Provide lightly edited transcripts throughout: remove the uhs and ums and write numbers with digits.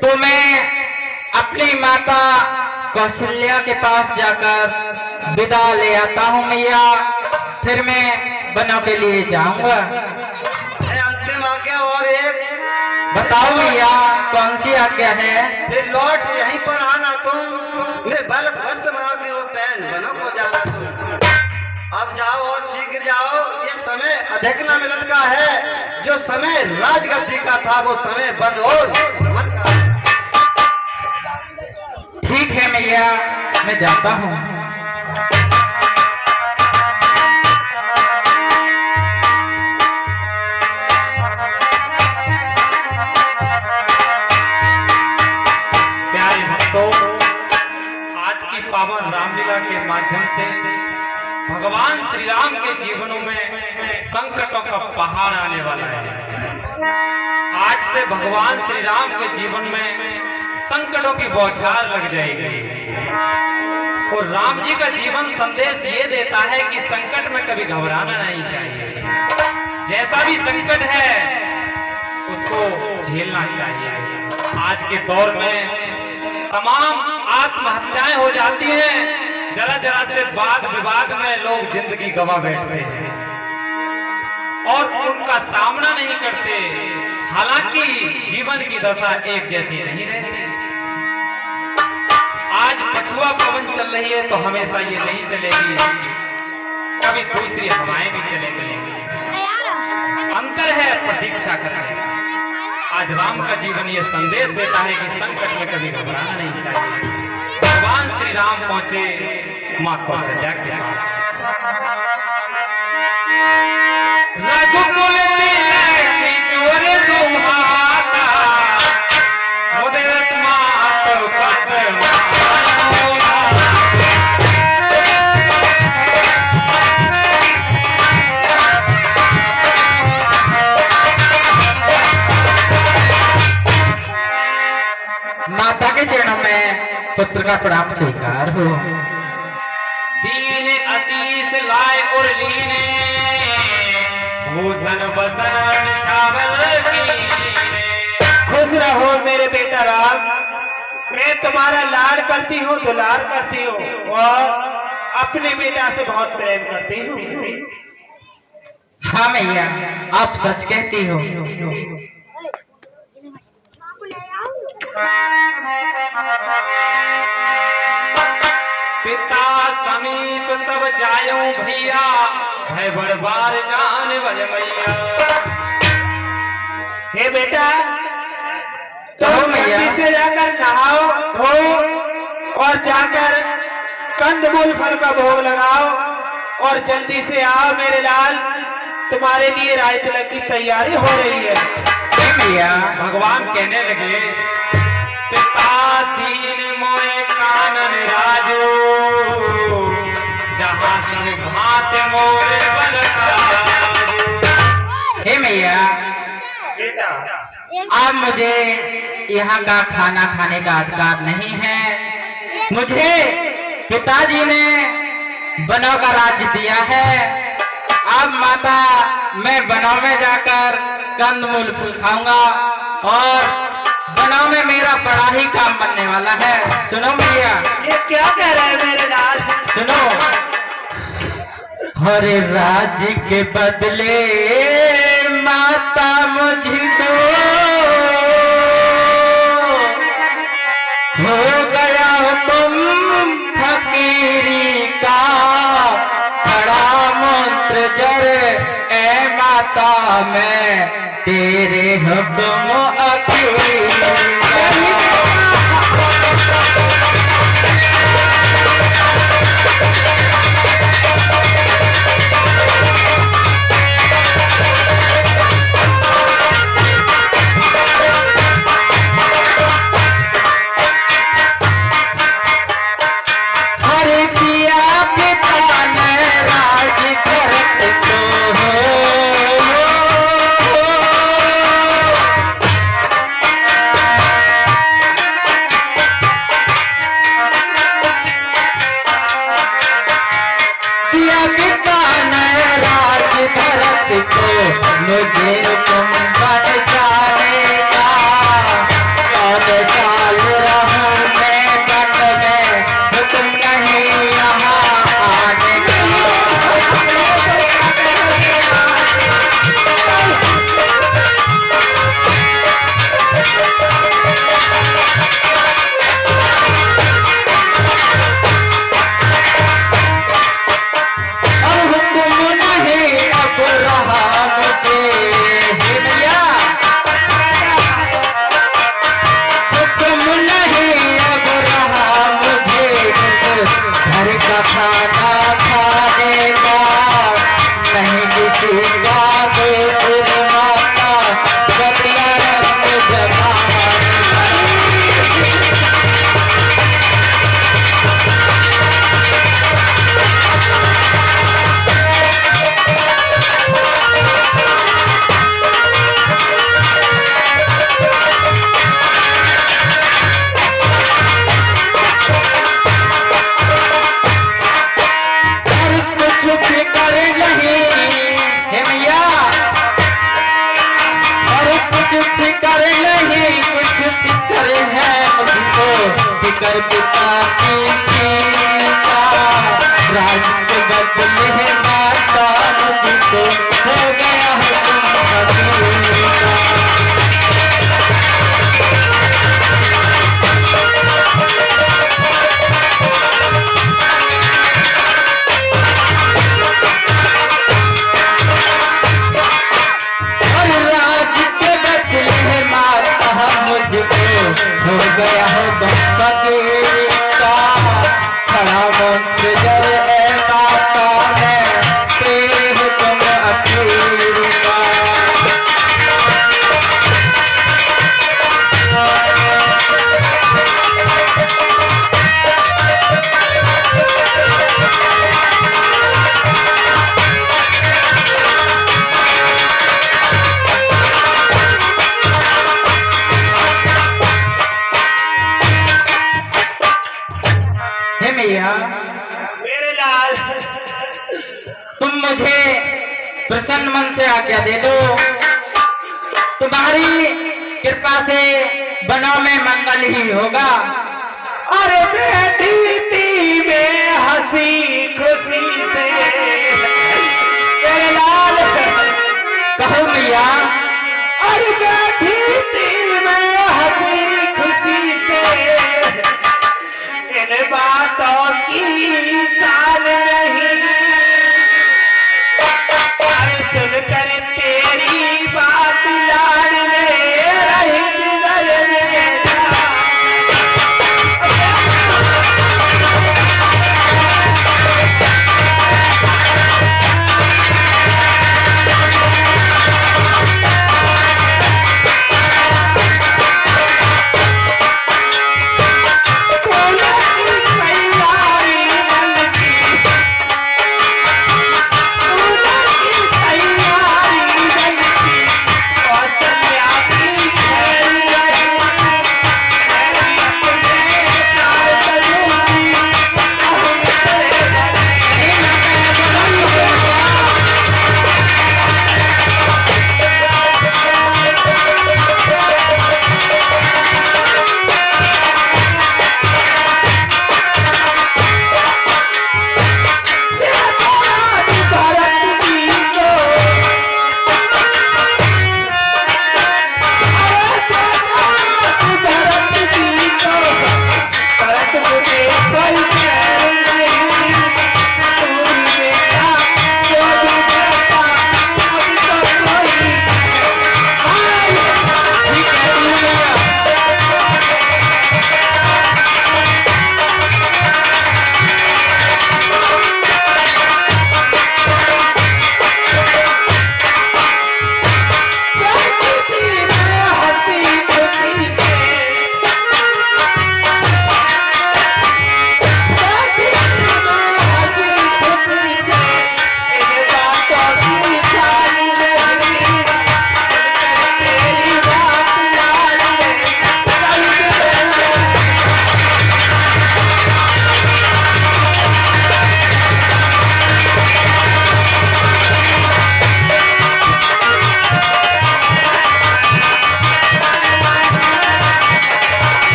तो मैं अपनी माता कौशल्या के पास जाकर विदा ले आता हूँ मैया। फिर मैं बनों के लिए जाऊंगा। अंतिम आज्ञा और एक बताओ मैया, कौन सी आज्ञा है? फिर लौट यहीं पर आना तुम। मैं बल वस्त्र बनाती हूँ पहन बनों को जाना तुम। अब जाओ और शीघ्र जाओ, ये समय अधिक न मिलन का है। जो समय राजगद्दी का था वो समय बन और मन का। ठीक है मैया, मैं जाता हूँ। प्यारे भक्तों, आज की पावन रामलीला के माध्यम से भगवान श्री राम के जीवनों में संकटों का पहाड़ आने वाला है। आज से भगवान श्री राम के जीवन में संकटों की बौछार लग जाएगी। और राम जी का जीवन संदेश ये देता है कि संकट में कभी घबराना नहीं चाहिए। जैसा भी संकट है उसको झेलना चाहिए। आज के दौर में तमाम आत्महत्याएं हो जाती हैं। जरा जरा से वाद विवाद में लोग जिंदगी गंवा बैठते हैं और उनका सामना नहीं करते। हालांकि जीवन की दशा एक जैसी नहीं रहती। आज पछुआ पवन चल रही है तो हमेशा ये नहीं चलेगी, कभी दूसरी हवाएं भी चले गई। अंतर है प्रतीक्षा करने। आज राम का जीवन ये संदेश देता है कि संकट में कभी घबराना नहीं चाहिए। भगवान श्री राम पहुंचे मां कौशल्या के पास। रघुकुल तिलक जोर सुहाता, उदित मात पद माता के चरणों में पुत्र का प्रणाम स्वीकार हो। दीन आशीष लाए और लीने, भूषण बसन निछावर कीने। खुश रहो मेरे बेटा राम। मैं तुम्हारा लाड करती हूँ, दुलार करती हूँ और अपने बेटा से बहुत प्रेम करती हूँ। हाँ मैया, आप सच कहती हो। पिता समीप तब जायो भैया, है बड़ बार जान बज मैया। हे बेटा, कहो तुम मैया। जल्दी से जाकर नहाओ धो और जाकर कंदमूल फल का भोग लगाओ और जल्दी से आओ मेरे लाल। तुम्हारे लिए राय तिलक की तैयारी हो रही है। मैया, भगवान कहने लगे, पिता दीन मोए कानन राजो, जहां सब भात मोरे बल काजो। हे मैया, बेटा अब मुझे यहाँ का खाना खाने का अधिकार नहीं है। मुझे पिताजी ने बनों का राज्य दिया है। अब माता, मैं बनों में जाकर कंदमूल फूल खाऊंगा और बनों में मेरा बड़ा ही काम बनने वाला है। सुनो भैया, ये क्या कह रहे हैं मेरे लाल? सुनो। हरे राज्य के बदले माता मुझको हो गया तुम फकीरी का बड़ा मंत्र जर, ए माता मैं तेरे हुक्म अखीर। पिता की कीर्ता, राज के बदले है माता मुझको हो गया हुक्म फकीर का। हो गया है बप्पा के का खड़ा मंत्र जर ए माता है तेरे हुक्म अखीर का। मेरे लाल, तुम मुझे प्रसन्न मन से आज्ञा दे दो, तुम्हारी कृपा से बनों में मंगल ही होगा। अरे बैठी थी मैं हंसी खुशी से, मेरे लाल कहो मैया। अरे बैठी थी मैं हंसी खुशी से, इन बातों की शान नहीं, अरे सुनकर तेरी बात लाड में रही जिगर में।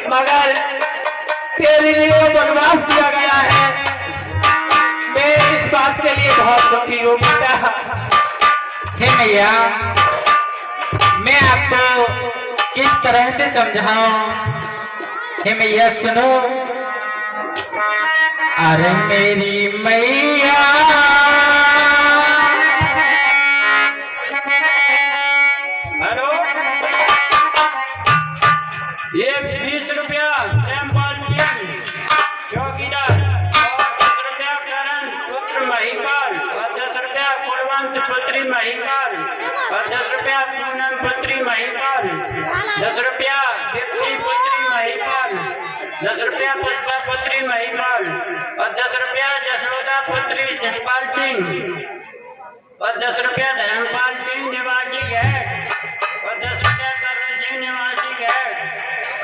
मगर तेरे लिए वनवास दिया गया है। मैं इस बात के लिए बहुत दुखी हूँ बेटा। हे मैया, मैं आपको किस तरह से समझाऊं? हे मैया सुनो। अरे मेरी मैया, हेलो, ये 20 रुपया प्रेमपाल चौकीदार और 10 रुपया करण पुत्र महिपाल और 10 रुपया कुलवंत पुत्री महिपाल और 10 रुपया पूनम पुत्री महिपाल, 10 रुपया दीप्ति पुत्री महिपाल, 10 रुपया पुष्पा पुत्री महिपाल और 10 रुपया जसोदा पुत्री शिवपाल सिंह और 10 रुपया धर्मपाल सिंह निवासी गैर और 10 रुपया करण सिंह निवासी गैर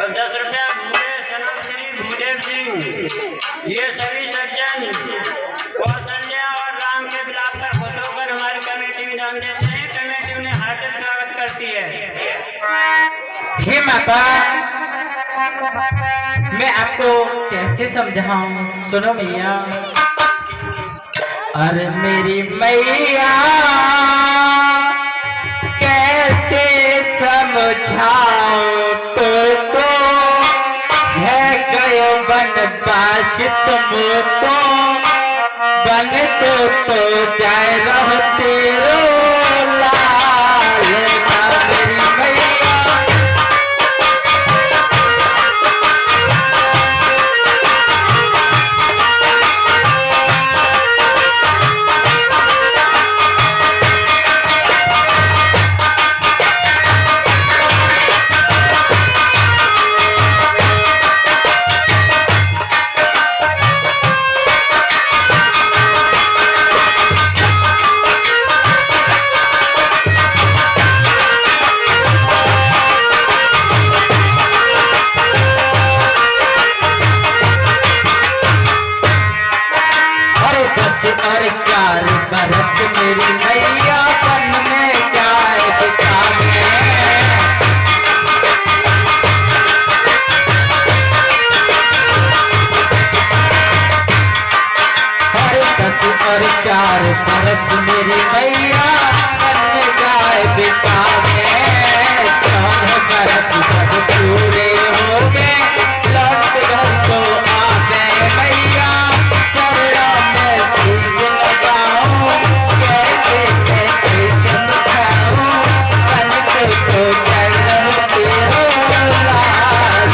और 10 रुपया भूदेव सनम श्री भूदेव सिंह। ये सभी सज्जन कौशल्या और राम के विलाप पर खुश होकर हमारी कमेटी में नाम देते हैं। कमेटी उन्हें हार्दिक स्वागत करती है। हे माता, मैं आपको कैसे समझाऊं? सुनो मैया। अरे मेरी मैया कैसे समझाऊं तुमको, है गयो बनवास तुमको, बन तो जाए रहो तेरो लाल ना मेरी मैया। और 4 बरस मेरी मैया बन में जाए बिताने। अरे 10 और 4 बरस मेरी मैया बन में जाए बिताने। 4 बरस जब पूरे हो गए लौट घर को आ गए मैया। चरणों में शीश लगाऊं, कैसे कैसे समझाऊं, बन को चरण तेरो लाल।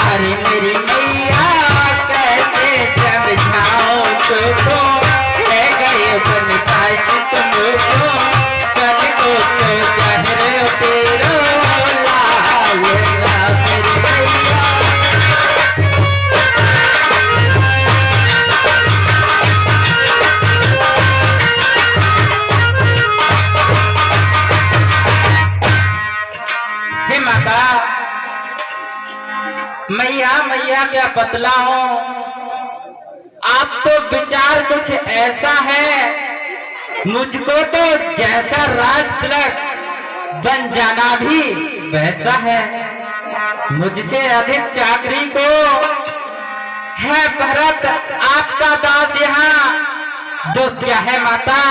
अरे मेरी मैया कैसे समझाऊं तुमको, है गए बनवास तुमको, कल को तो चेहरे तेरो लाल ना मेरी मैया। हे माता, मैया क्या बतलाऊं, आप तो विचार कुछ ऐसा है, मुझको तो जैसा राज तिलक बन जाना भी वैसा है। मुझसे अधिक चाकरी को है भरत आपका दास यहाँ, जो क्या है माता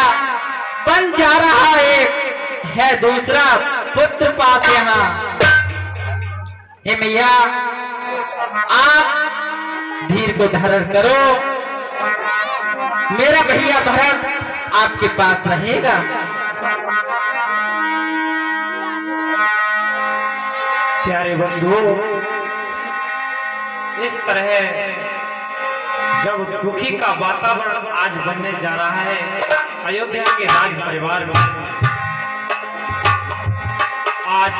बन जा रहा एक है दूसरा पुत्र पास यहाँ। हे मैया, आप धीर को धारण करो, मेरा भैया भरत आपके पास रहेगा। प्यारे बंधु, इस तरह जब दुखी का वातावरण आज बनने जा रहा है अयोध्या के राज परिवार में, आज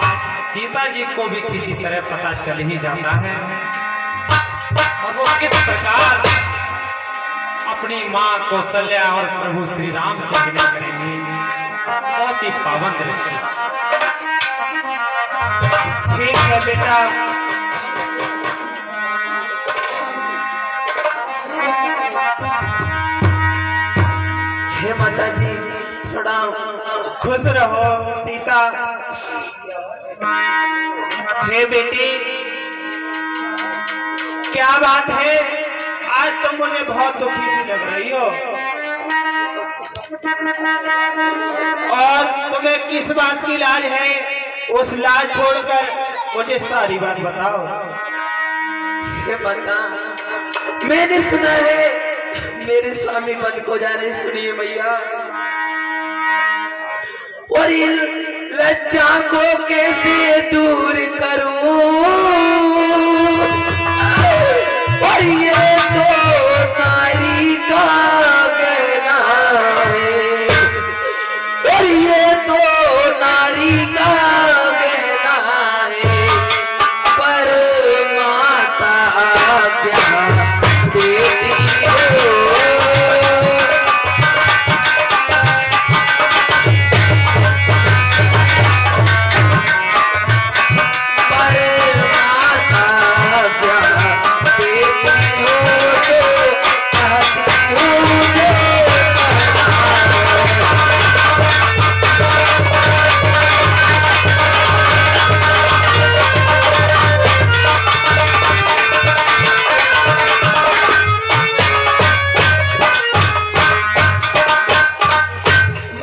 सीता जी को भी किसी तरह पता चल ही जाता है और वो किस प्रकार अपनी मां कौशल्या और प्रभु श्री राम से विनय करेंगी। बहुत ही पावन दृश्य। ठीक है बेटा, हे माता जी प्रणाम। खुश रहो सीता। हे बेटी, क्या बात है, आज तुम मुझे बहुत दुखी सी लग रही हो, और तुम्हें किस बात की लाज है? उस लाज छोड़कर मुझे सारी बात बताओ। हे माता, मैंने सुना है मेरे स्वामी मन को जाने, सुनिए मैया, और इन लज्जा को कैसे दूर करूं, और ये तो नारी का गहना है, और ये तो नारी का गहना है, पर माता प्यार देती है।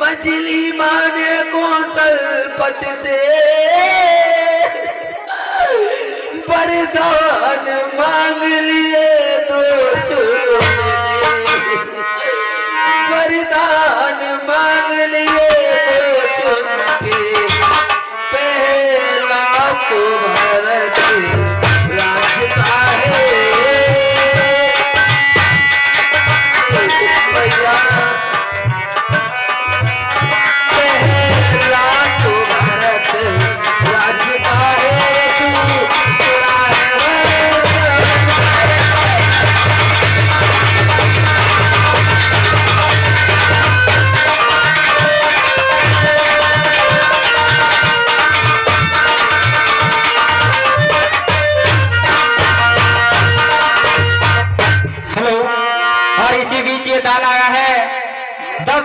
मछली माने कौशलपत से वरदान मांग लिए तो चुन, वरदान मांग लिए तो चुन के, पहला तो भरत राज का है भैया, हेलो। और इसी बीच ये दान आया है 10